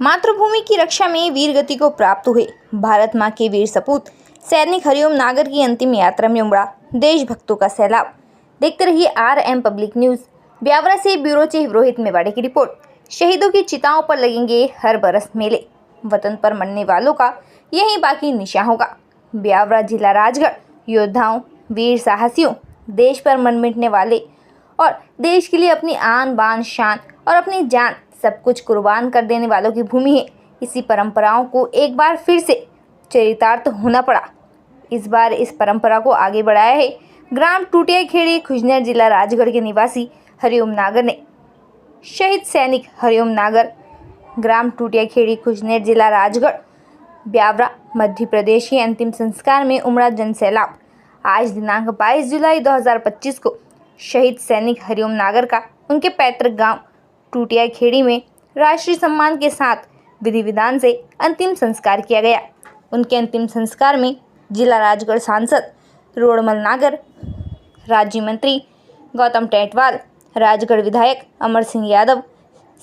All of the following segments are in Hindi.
मातृभूमि की रक्षा में वीर गति को प्राप्त हुए भारत मां के वीर सपूत सैनिक हरिओम नागर की अंतिम यात्रा में उमड़ा देशभक्तों का सैलाब। देखते रहिए RM पब्लिक न्यूज। ब्यावरा से ब्यूरो चीफ रोहित मेवाड़े की रिपोर्ट। शहीदों की चिताओं पर लगेंगे हर बरस मेले, वतन पर मरने वालों का यही बाकी निशान होगा। ब्यावरा जिला राजगढ़ योद्धाओं, वीर साहसियों, देश पर मन मिटने वाले और देश के लिए अपनी आन बान शान और अपनी जान सब कुछ कुर्बान कर देने वालों की भूमि है। इसी परंपराओं को एक बार फिर से चरितार्थ होना पड़ा। इस बार इस परंपरा को आगे बढ़ाया है ग्राम टूटिया खेड़ी खुजनेर जिला राजगढ़ के निवासी हरिओम नागर ने। शहीद सैनिक हरिओम नागर ग्राम टूटिया खेड़ी खुजनेर जिला राजगढ़ ब्यावरा मध्य प्रदेश के अंतिम संस्कार में उमड़ा जनसैलाब। आज दिनांक 22 जुलाई 2025 को शहीद सैनिक हरिओम नागर का उनके पैतृक गांव टूटिया खेड़ी में राष्ट्रीय सम्मान के साथ विधि विधान से अंतिम संस्कार किया गया। उनके अंतिम संस्कार में जिला राजगढ़ सांसद रोड़मल नागर, राज्य मंत्री गौतम टेटवाल, राजगढ़ विधायक अमर सिंह यादव,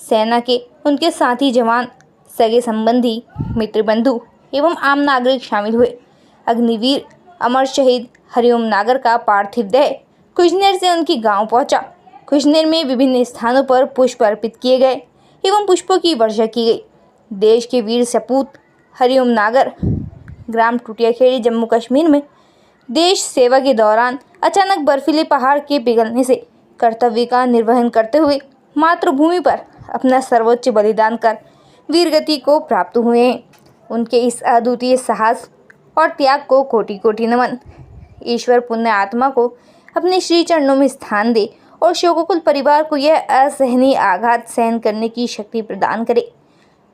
सेना के उनके साथी जवान, सगे संबंधी, मित्र बंधु एवं आम नागरिक शामिल हुए। अग्निवीर अमर शहीद हरिओम नागर का पार्थिव देह खुजनेर से उनकी गांव पहुंचा। खुजनेर में विभिन्न स्थानों पर पुष्प अर्पित किए गए एवं पुष्पों की वर्षा की गई। देश के वीर सपूत हरिओम नागर ग्राम टूटिया खेड़ी जम्मू कश्मीर में देश सेवा के दौरान अचानक बर्फीले पहाड़ के पिघलने से कर्तव्य का निर्वहन करते हुए मातृभूमि पर अपना सर्वोच्च बलिदान कर वीरगति को प्राप्त हुए हैं। उनके इस अद्वितीय साहस और त्याग को कोटि कोटि नमन। ईश्वर पुण्य आत्मा को अपने श्री चरणों में स्थान दे और शोकोकुल परिवार को यह असहनीय आघात सहन करने की शक्ति प्रदान करे।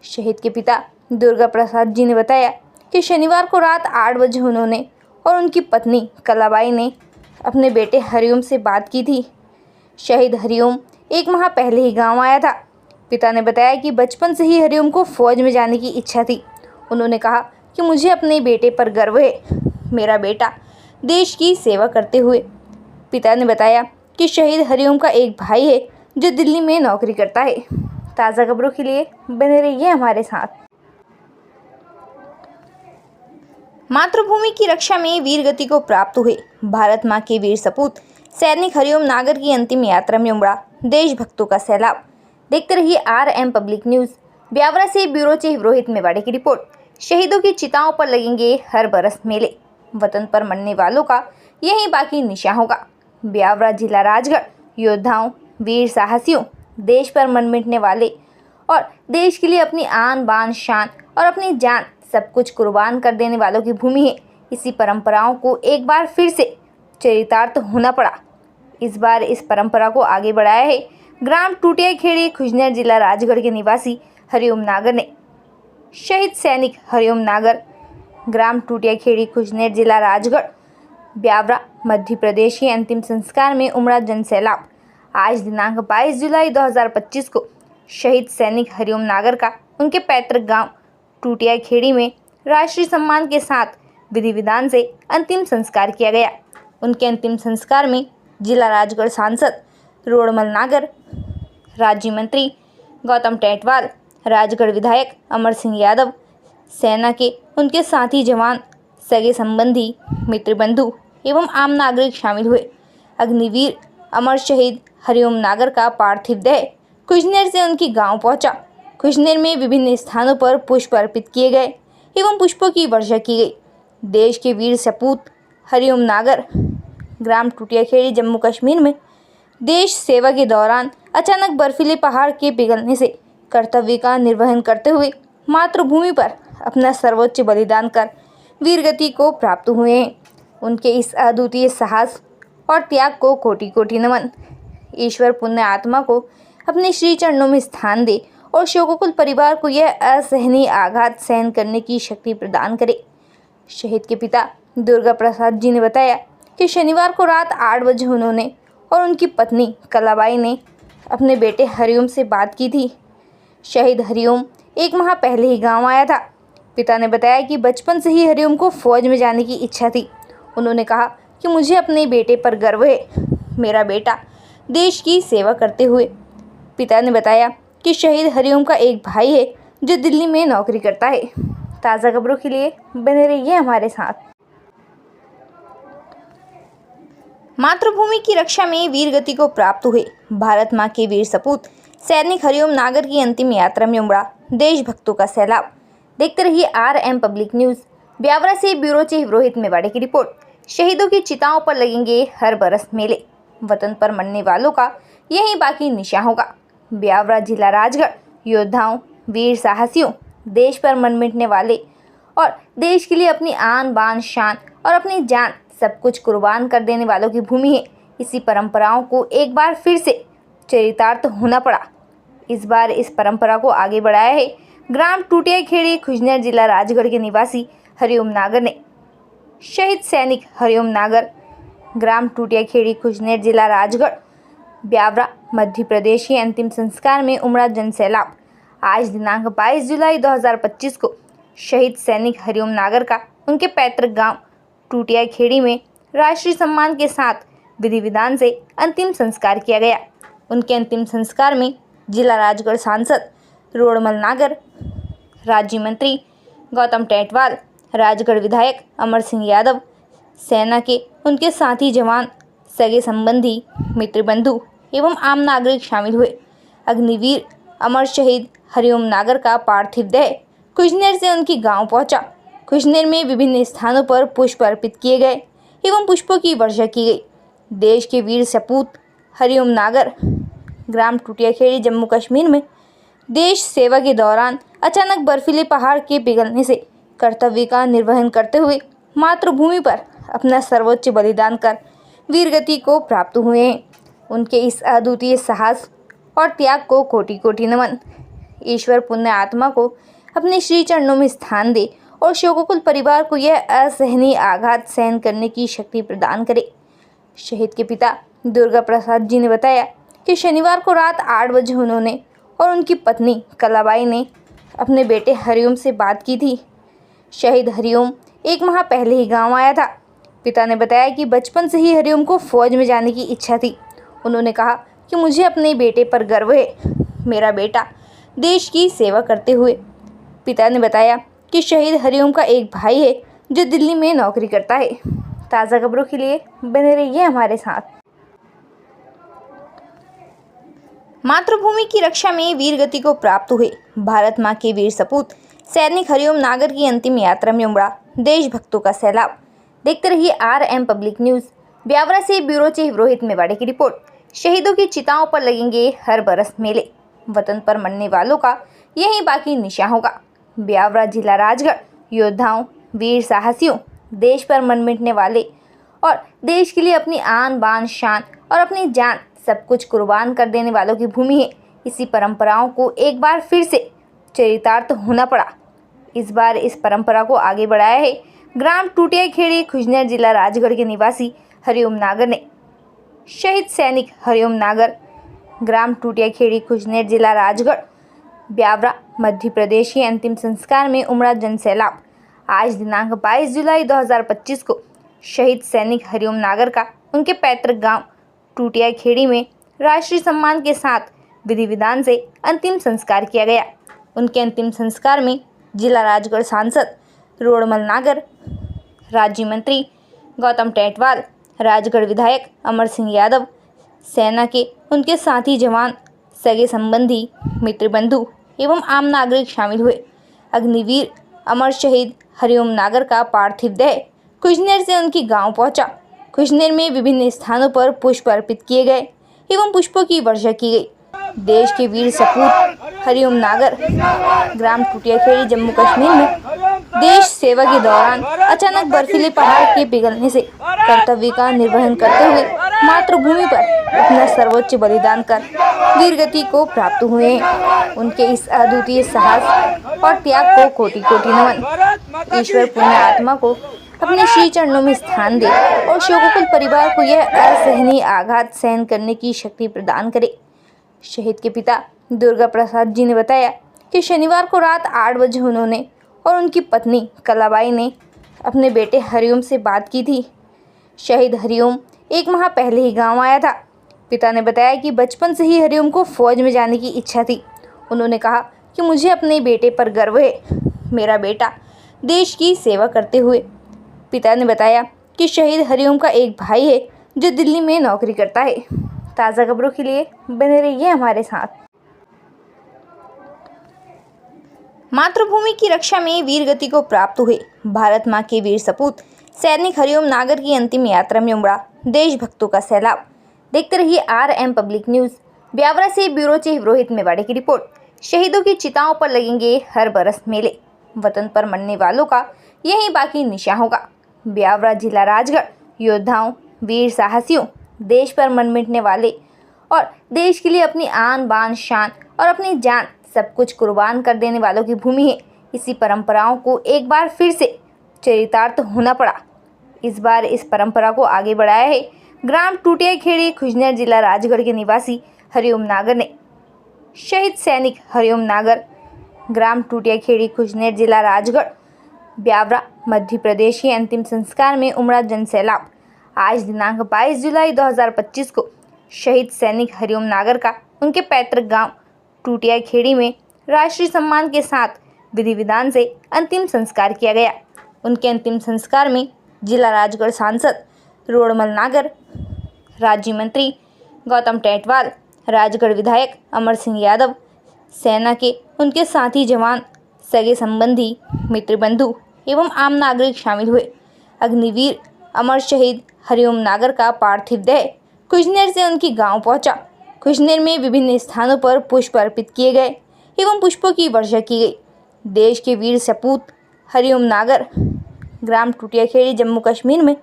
शहीद के पिता दुर्गा प्रसाद जी ने बताया कि शनिवार को रात 8 बजे उन्होंने और उनकी पत्नी कलाबाई ने अपने बेटे हरिओम से बात की थी। शहीद हरिओम 1 माह पहले ही गांव आया था। पिता ने बताया कि बचपन से ही हरिओम को फौज में जाने की इच्छा थी। उन्होंने कहा कि मुझे अपने बेटे पर गर्व है, मेरा बेटा देश की सेवा करते हुए। पिता ने बताया कि शहीद हरिओम का एक भाई है जो दिल्ली में नौकरी करता है। ताज़ा खबरों के लिए बने रहिए हमारे साथ। मातृभूमि की रक्षा में वीर गति को प्राप्त हुए भारत मां के वीर सपूत सैनिक हरिओम नागर की अंतिम यात्रा में उमड़ा देशभक्तों का सैलाब। देखते रहिए RM पब्लिक न्यूज। ब्यावरा से ब्यूरो चीफ रोहित मेवाड़े की रिपोर्ट। शहीदों की चिताओं पर लगेंगे हर बरस मेले, वतन पर मरने वालों का यही बाकी निशान होगा। ब्यावरा जिला राजगढ़ योद्धाओं, वीर साहसियों, देश पर मन मिटने वाले और देश के लिए अपनी आन बान शान और अपनी जान सब कुछ कुर्बान कर देने वालों की भूमि है। इसी परंपराओं को एक बार फिर से चरितार्थ होना पड़ा। इस बार इस परंपरा को आगे बढ़ाया है ग्राम टूटिया खेड़ी खुजनेर जिला राजगढ़ के निवासी हरिओम नागर ने। शहीद सैनिक हरिओम नागर ग्राम टूटिया खेड़ी खुजनेर जिला राजगढ़ ब्यावरा मध्य प्रदेश के अंतिम संस्कार में उमड़ा जनसैलाब। आज दिनांक 22 जुलाई 2025 को शहीद सैनिक हरिओम नागर का उनके पैतृक गांव टूटिया खेड़ी में राष्ट्रीय सम्मान के साथ विधि विधान से अंतिम संस्कार किया गया। उनके अंतिम संस्कार में जिला राजगढ़ सांसद रोड़मल नागर, राज्य मंत्री गौतम टेटवाल, राजगढ़ विधायक अमर सिंह यादव, सेना के उनके साथी जवान, सगे संबंधी, मित्र बंधु एवं आम नागरिक शामिल हुए। अग्निवीर अमर शहीद हरिओम नागर का पार्थिव देह खुजनेर से उनकी गांव पहुंचा। खुजनेर में विभिन्न स्थानों पर पुष्प अर्पित किए गए एवं पुष्पों की वर्षा की गई। देश के वीर सपूत हरिओम नागर ग्राम टूटिया खेड़ी जम्मू कश्मीर में देश सेवा के दौरान अचानक बर्फीले पहाड़ के पिघलने से कर्तव्य का निर्वहन करते हुए मातृभूमि पर अपना सर्वोच्च बलिदान कर वीरगति को प्राप्त हुए हैं। उनके इस अद्वितीय साहस और त्याग को कोटि कोटि नमन। ईश्वर पुण्य आत्मा को अपने श्री चरणों में स्थान दे और शोकोकुल परिवार को यह असहनीय आघात सहन करने की शक्ति प्रदान करे। शहीद के पिता दुर्गा प्रसाद जी ने बताया कि शनिवार को रात 8 बजे उन्होंने और उनकी पत्नी कलाबाई ने अपने बेटे हरिओम से बात की थी। शहीद हरिओम 1 माह पहले ही गांव आया था। पिता ने बताया कि बचपन से ही हरिओम को फौज में जाने की इच्छा थी। उन्होंने कहा कि मुझे अपने बेटे पर गर्व है, मेरा बेटा देश की सेवा करते हुए। पिता ने बताया कि शहीद हरिओम का एक भाई है जो दिल्ली में नौकरी करता है। ताज़ा खबरों के लिए बने रहिए हमारे साथ। मातृभूमि की रक्षा में वीर गति को प्राप्त हुए भारत मां के वीर सपूत सैनिक हरिओम नागर की अंतिम यात्रा में उमड़ा देशभक्तों का सैलाब। देखते रहिए RM पब्लिक न्यूज़। ब्यावरा से ब्यूरो चीफ रोहित मेवाड़े की रिपोर्ट। शहीदों की चिताओं पर लगेंगे हर बरस मेले, वतन पर मरने वालों का यही बाकी निशान होगा। ब्यावरा जिला राजगढ़ योद्धाओं, वीर साहसियों, देश पर मन मिटने वाले और देश के लिए अपनी आन बान शान और अपनी जान सब कुछ कुर्बान कर देने वालों की भूमि है। इसी परंपराओं को एक बार फिर से चरितार्थ होना पड़ा। इस बार इस परंपरा को आगे बढ़ाया है ग्राम टूटिया खेड़ी खुजनेर जिला राजगढ़ के निवासी हरिओम नागर ने। शहीद सैनिक हरिओम नागर ग्राम टूटिया खेड़ी खुजनेर जिला राजगढ़ ब्यावरा मध्य प्रदेश के अंतिम संस्कार में उमड़ा जनसैलाब। आज दिनांक 22 जुलाई 2025 को शहीद सैनिक हरिओम नागर का उनके पैतृक गांव टूटिया खेड़ी में राष्ट्रीय सम्मान के साथ विधि विधान से अंतिम संस्कार किया गया। उनके अंतिम संस्कार में जिला राजगढ़ सांसद रोड़मल नागर, राज्य मंत्री गौतम टेटवाल, राजगढ़ विधायक अमर सिंह यादव, सेना के उनके साथी जवान, सगे संबंधी, मित्र बंधु एवं आम नागरिक शामिल हुए। अग्निवीर अमर शहीद हरिओम नागर का पार्थिव देह खुजनेर से उनकी गांव पहुंचा। खुजनेर में विभिन्न स्थानों पर पुष्प अर्पित किए गए एवं पुष्पों की वर्षा की गई। देश के वीर सपूत हरिओम नागर ग्राम टूटियाखेड़ी जम्मू कश्मीर में देश सेवा के दौरान अचानक बर्फीले पहाड़ के पिघलने से कर्तव्य का निर्वहन करते हुए मातृभूमि पर अपना सर्वोच्च बलिदान कर वीरगति को प्राप्त हुए हैं। उनके इस अद्वितीय साहस और त्याग को कोटि कोटि नमन। ईश्वर पुण्य आत्मा को अपने श्री चरणों में स्थान दे और शोकोकुल परिवार को यह असहनीय आघात सहन करने की शक्ति प्रदान करे। शहीद के पिता दुर्गा प्रसाद जी ने बताया कि शनिवार को रात 8 बजे उन्होंने और उनकी पत्नी कलाबाई ने अपने बेटे हरिओम से बात की थी। शहीद हरिओम 1 माह पहले ही गांव आया था। पिता ने बताया कि बचपन से ही हरिओम को फौज में जाने की इच्छा थी। उन्होंने कहा कि मुझे अपने बेटे पर गर्व है, मेरा बेटा देश की सेवा करते हुए। पिता ने बताया कि शहीद हरिओम का एक भाई है जो दिल्ली में नौकरी करता है। ताज़ा खबरों के लिए बने रहिए हमारे साथ। मातृभूमि की रक्षा में वीर गति को प्राप्त हुए भारत मां के वीर सपूत सैनिक हरिओम नागर की अंतिम यात्रा में उमड़ा देशभक्तों का सैलाब। देखते रहिए RM पब्लिक न्यूज़। ब्यावरा से ब्यूरो चीफ रोहित मेवाड़े की रिपोर्ट। शहीदों की चिताओं पर लगेंगे हर बरस मेले, वतन पर मरने वालों का यही बाकी निशान होगा। ब्यावरा जिला राजगढ़ योद्धाओं, वीर साहसियों, देश पर मन मिटने वाले और देश के लिए अपनी आन बान शान और अपनी जान सब कुछ कुर्बान कर देने वालों की भूमि है। इसी परंपराओं को एक बार फिर से चरितार्थ होना पड़ा। इस बार इस परंपरा को आगे बढ़ाया है ग्राम टूटिया खेड़ी खुजनेर जिला राजगढ़ के निवासी हरिओम नागर ने। शहीद सैनिक हरिओम नागर ग्राम टूटिया खेड़ी खुजनेर जिला राजगढ़ ब्यावरा मध्य प्रदेश के अंतिम संस्कार में उमड़ा जनसैलाब। आज दिनांक 22 जुलाई 2025 को शहीद सैनिक हरिओम नागर का उनके पैतृक गांव टूटिया खेड़ी में राष्ट्रीय सम्मान के साथ विधि विधान से अंतिम संस्कार किया गया। उनके अंतिम संस्कार में जिला राजगढ़ सांसद रोड़मल नागर, राज्य मंत्री गौतम टेटवाल, राजगढ़ विधायक अमर सिंह यादव, सेना के उनके साथी जवान, सगे संबंधी, मित्र बंधु एवं आम नागरिक शामिल हुए। अग्निवीर अमर शहीद हरिओम नागर का पार्थिव देह खुजनेर से उनकी गांव पहुंचा। खुजनेर में विभिन्न स्थानों पर पुष्प अर्पित किए गए एवं पुष्पों की वर्षा की गई। देश के वीर सपूत हरिओम नागर ग्राम टूटियाखेड़ी जम्मू कश्मीर में देश सेवा के दौरान अचानक बर्फीले पहाड़ के पिघलने से कर्तव्य का निर्वहन करते हुए मातृभूमि पर अपना सर्वोच्च बलिदान कर वीरगति को प्राप्त हुए हैं। उनके इस अद्वितीय साहस और त्याग को कोटि कोटि नमन। ईश्वर पुण्य आत्मा को अपने श्री चरणों में स्थान दे और शोकोकुल परिवार को यह असहनीय आघात सहन करने की शक्ति प्रदान करे। शहीद के पिता दुर्गा प्रसाद जी ने बताया कि शनिवार को रात 8 बजे उन्होंने और उनकी पत्नी कलाबाई ने अपने बेटे हरिओम से बात की थी। शहीद हरिओम 1 माह पहले ही गांव आया था। पिता ने बताया कि बचपन से ही हरिओम को फौज में जाने की इच्छा थी। उन्होंने कहा कि मुझे अपने बेटे पर गर्व है। मेरा बेटा देश की सेवा करते हुए। पिता ने बताया कि शहीद हरिओम का एक भाई है जो दिल्ली में नौकरी करता है। ताज़ा खबरों के लिए बने रहिए हमारे साथ। मातृभूमि की रक्षा में वीर गति को प्राप्त हुए भारत मां के वीर सपूत सैनिक हरिओम नागर की अंतिम यात्रा में उमड़ा देशभक्तों का सैलाब। देखते रहिए RM पब्लिक न्यूज़। ब्यावरा से ब्यूरो चीफ रोहित मेवाड़े की रिपोर्ट। शहीदों की चिताओं पर लगेंगे हर बरस मेले, वतन पर मरने वालों का यही बाकी निशान होगा। ब्यावरा जिला राजगढ़ योद्धाओं, वीर साहसियों, देश पर मन मिटने वाले और देश के लिए अपनी आन बान शान और अपनी जान सब कुछ कुर्बान कर देने वालों की भूमि है। इसी परंपराओं को एक बार फिर से चरितार्थ होना पड़ा। इस बार इस परंपरा को आगे बढ़ाया है ग्राम टूटिया खेड़ी खुजनेर जिला राजगढ़ के निवासी हरिओम नागर ने। शहीद सैनिक हरिओम नागर ग्राम टूटिया खेड़ी खुजनेर जिला राजगढ़ ब्यावरा मध्य प्रदेश के अंतिम संस्कार में उमड़ा जनसैलाब। आज दिनांक 22 जुलाई 2025 को शहीद सैनिक हरिओम नागर का उनके पैतृक गांव टूटिया खेड़ी में राष्ट्रीय सम्मान के साथ विधि विधान से अंतिम संस्कार किया गया। उनके अंतिम संस्कार में जिला राजगढ़ सांसद रोड़मल नागर, राज्य मंत्री गौतम टेटवाल, राजगढ़ विधायक अमर सिंह यादव, सेना के उनके साथी जवान, सगे संबंधी, मित्र बंधु एवं आम नागरिक शामिल हुए। अग्निवीर अमर शहीद हरिओम नागर का पार्थिव देह खुजनेर से उनकी गांव पहुंचा। खुजनेर में विभिन्न स्थानों पर पुष्प अर्पित किए गए एवं पुष्पों की वर्षा की गई। देश के वीर सपूत हरिओम नागर ग्राम टूटियाखेड़ी जम्मू कश्मीर में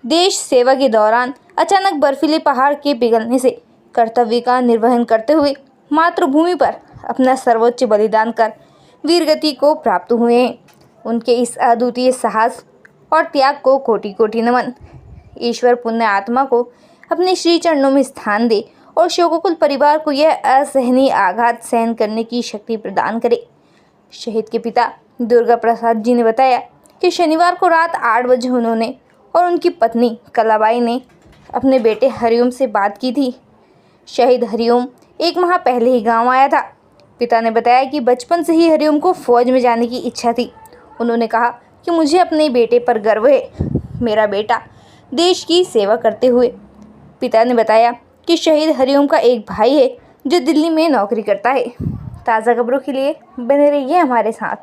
देश सेवा के दौरान अचानक बर्फीले पहाड़ के पिघलने से कर्तव्य का निर्वहन करते हुए मातृभूमि पर अपना सर्वोच्च बलिदान कर वीरगति को प्राप्त हुए हैं। उनके इस अद्वितीय साहस और त्याग को कोटि कोटि नमन। ईश्वर पुण्य आत्मा को अपने श्री चरणों में स्थान दे और शोकोकुल परिवार को यह असहनीय आघात सहन करने की शक्ति प्रदान करे। शहीद के पिता दुर्गा प्रसाद जी ने बताया कि शनिवार को रात 8 बजे उन्होंने और उनकी पत्नी कलाबाई ने अपने बेटे हरिओम से बात की थी। शहीद हरिओम 1 माह पहले ही गांव आया था। पिता ने बताया कि बचपन से ही हरिओम को फौज में जाने की इच्छा थी। उन्होंने कहा कि मुझे अपने बेटे पर गर्व है। मेरा बेटा देश की सेवा करते हुए। पिता ने बताया कि शहीद हरिओम का एक भाई है जो दिल्ली में नौकरी करता है। ताज़ा खबरों के लिए बने रहिए हमारे साथ।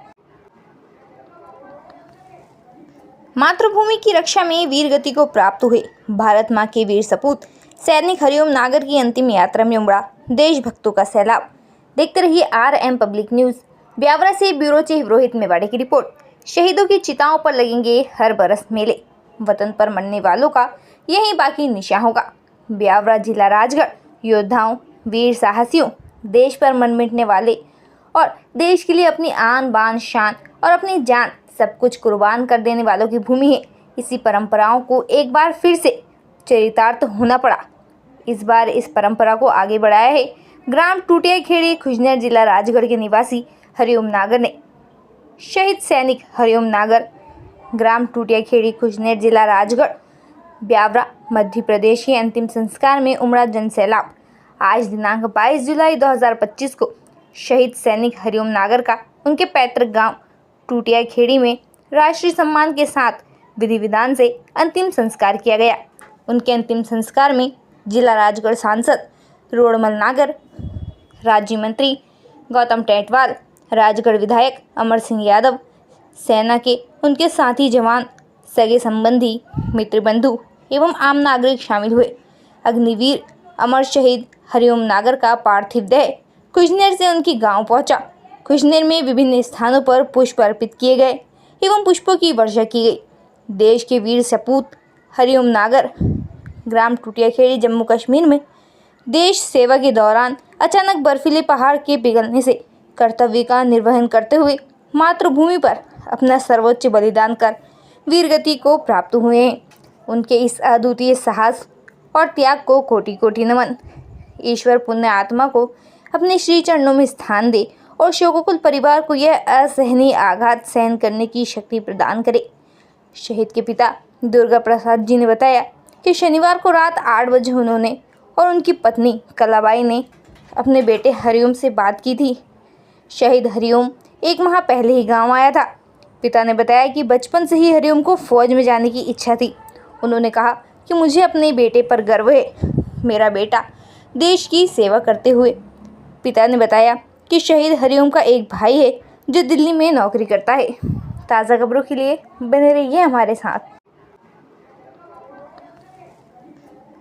मातृभूमि की रक्षा में वीर गति को प्राप्त हुए भारत मां के वीर सपूत सैनिक हरिओम नागर की अंतिम यात्रा में उमड़ा देशभक्तों का सैलाब। देखते रहिए RM पब्लिक न्यूज़। ब्यावरा से ब्यूरो चीफ रोहित मेवाड़े की रिपोर्ट। शहीदों की चिताओं पर लगेंगे हर बरस मेले, वतन पर मरने वालों का यही बाकी निशान होगा। ब्यावरा जिला राजगढ़ योद्धाओं, वीर साहसियों, देश पर मन मिटने वाले और देश के लिए अपनी आन बान शान और अपनी जान सब कुछ कुर्बान कर देने वालों की भूमि है। इसी परंपराओं को एक बार फिर से चरितार्थ होना पड़ा। इस बार इस परंपरा को आगे बढ़ाया है ग्राम टूटिया खेड़ी खुजनेर जिला राजगढ़ के निवासी हरिओम नागर ने। शहीद सैनिक हरिओम नागर ग्राम टूटिया खेड़ी खुजनेर जिला राजगढ़ ब्यावरा मध्य प्रदेश के अंतिम संस्कार में उमड़ा जनसैलाब। आज दिनांक 22 जुलाई 2025 को शहीद सैनिक हरिओम नागर का उनके पैतृक गांव टूटिया खेड़ी में राष्ट्रीय सम्मान के साथ विधि विधान से अंतिम संस्कार किया गया। उनके अंतिम संस्कार में जिला राजगढ़ सांसद रोड़मल नागर, राज्य मंत्री गौतम टेटवाल, राजगढ़ विधायक अमर सिंह यादव, सेना के उनके साथी जवान, सगे संबंधी, मित्र बंधु एवं आम नागरिक शामिल हुए। अग्निवीर अमर शहीद हरिओम नागर का पार्थिव देह खुजनेर से उनकी गांव पहुंचा। खुजनेर में विभिन्न स्थानों पर पुष्प अर्पित किए गए एवं पुष्पों की वर्षा की गई। देश के वीर सपूत हरिओम नागर ग्राम टूटियाखेड़ी जम्मू कश्मीर में देश सेवा के दौरान अचानक बर्फीले पहाड़ के पिघलने से कर्तव्य का निर्वहन करते हुए मातृभूमि पर अपना सर्वोच्च बलिदान कर वीरगति को प्राप्त हुए हैं। उनके इस अद्वितीय साहस और त्याग को कोटि कोटि नमन। ईश्वर पुण्य आत्मा को अपने श्री चरणों में स्थान दे और शोकोकुल परिवार को यह असहनीय आघात सहन करने की शक्ति प्रदान करे। शहीद के पिता दुर्गा प्रसाद जी ने बताया कि शनिवार को रात 8 बजे उन्होंने और उनकी पत्नी कलाबाई ने अपने बेटे हरिओम से बात की थी। शहीद हरिओम एक माह पहले ही गांव आया था। पिता ने बताया कि बचपन से ही हरिओम को फौज में जाने की इच्छा थी। उन्होंने कहा कि मुझे अपने बेटे पर गर्व है, मेरा बेटा देश की सेवा करते हुए। पिता ने बताया कि शहीद हरिओम का एक भाई है जो दिल्ली में नौकरी करता है। ताज़ा खबरों के लिए बने रहिए हमारे साथ।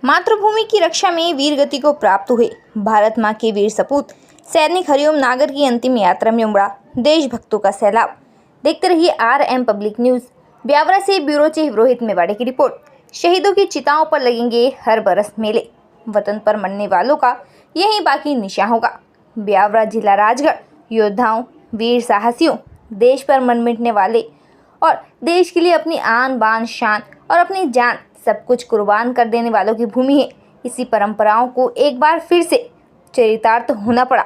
मातृभूमि की रक्षा में वीर गति को प्राप्त हुए भारत मां के वीर सपूत सैनिक हरिओम नागर की अंतिम यात्रा में उमड़ा देशभक्तों का सैलाब। देखते रहिए RM पब्लिक न्यूज़। ब्यावरा से ब्यूरो चीफ रोहित मेवाड़े की रिपोर्ट। शहीदों की चिताओं पर लगेंगे हर बरस मेले, वतन पर मरने वालों का यही बाकी निशान होगा। ब्यावरा जिला राजगढ़ योद्धाओं, वीर साहसियों, देश पर मर मिटने वाले और देश के लिए अपनी आन बान शान और अपनी जान सब कुछ कुर्बान कर देने वालों की भूमि है। इसी परंपराओं को एक बार फिर से चरितार्थ होना पड़ा।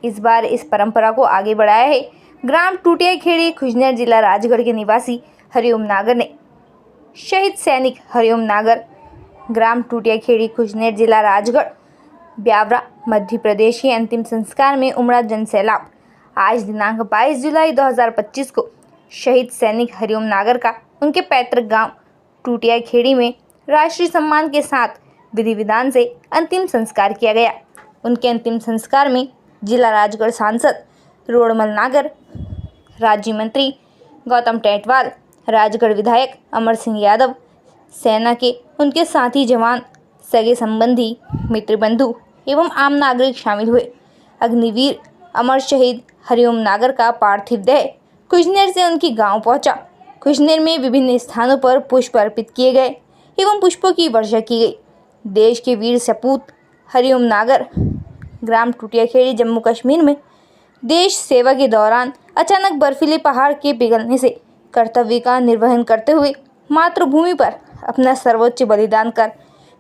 इस बार इस परंपरा को आगे बढ़ाया है ग्राम टूटिया खेड़ी खुजनेर जिला राजगढ़ के निवासी हरिओम नागर ने। शहीद सैनिक हरिओम नागर ग्राम टूटिया खेड़ी खुजनेर जिला राजगढ़ ब्यावरा मध्य प्रदेश के अंतिम संस्कार में उमड़ा जनसैलाब। आज दिनांक 22 जुलाई 2025 को शहीद सैनिक हरिओम नागर का उनके पैतृक गांव टूटिया खेड़ी में राष्ट्रीय सम्मान के साथ विधि विधान से अंतिम संस्कार किया गया। उनके अंतिम संस्कार में जिला राजगढ़ सांसद रोड़मल नागर, राज्य मंत्री गौतम टेटवाल, राजगढ़ विधायक अमर सिंह यादव, सेना के उनके साथी जवान, सगे संबंधी, मित्र बंधु एवं आम नागरिक शामिल हुए। अग्निवीर अमर शहीद हरिओम नागर का पार्थिव देह खुजनेर से उनकी गांव पहुंचा। खुजनेर में विभिन्न स्थानों पर पुष्प अर्पित किए गए एवं पुष्पों की वर्षा की गई। देश के वीर सपूत हरिओम नागर ग्राम टूटियाखेड़ी जम्मू कश्मीर में देश सेवा के दौरान अचानक बर्फीले पहाड़ के पिघलने से कर्तव्य का निर्वहन करते हुए मातृभूमि पर अपना सर्वोच्च बलिदान कर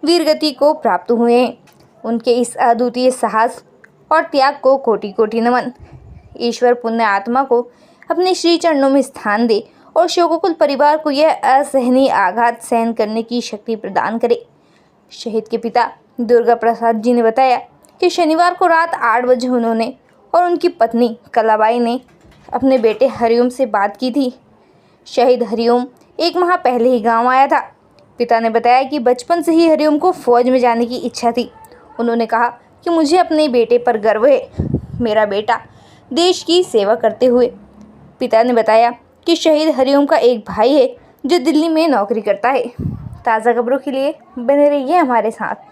वीरगति को प्राप्त हुए हैं। उनके इस अद्वितीय साहस और त्याग को कोटि कोटि नमन। ईश्वर पुण्य आत्मा को अपने श्री चरणों में स्थान दे और शोकोकुल परिवार को यह असहनीय आघात सहन करने की शक्ति प्रदान करे। शहीद के पिता दुर्गा प्रसाद जी ने बताया कि शनिवार को रात 8 बजे उन्होंने और उनकी पत्नी कलाबाई ने अपने बेटे हरिओम से बात की थी। शहीद हरिओम एक माह पहले ही गांव आया था। पिता ने बताया कि बचपन से ही हरिओम को फौज में जाने की इच्छा थी। उन्होंने कहा कि मुझे अपने बेटे पर गर्व है, मेरा बेटा देश की सेवा करते हुए। पिता ने बताया कि शहीद हरिओम का एक भाई है जो दिल्ली में नौकरी करता है। ताज़ा खबरों के लिए बने रहिए हमारे साथ।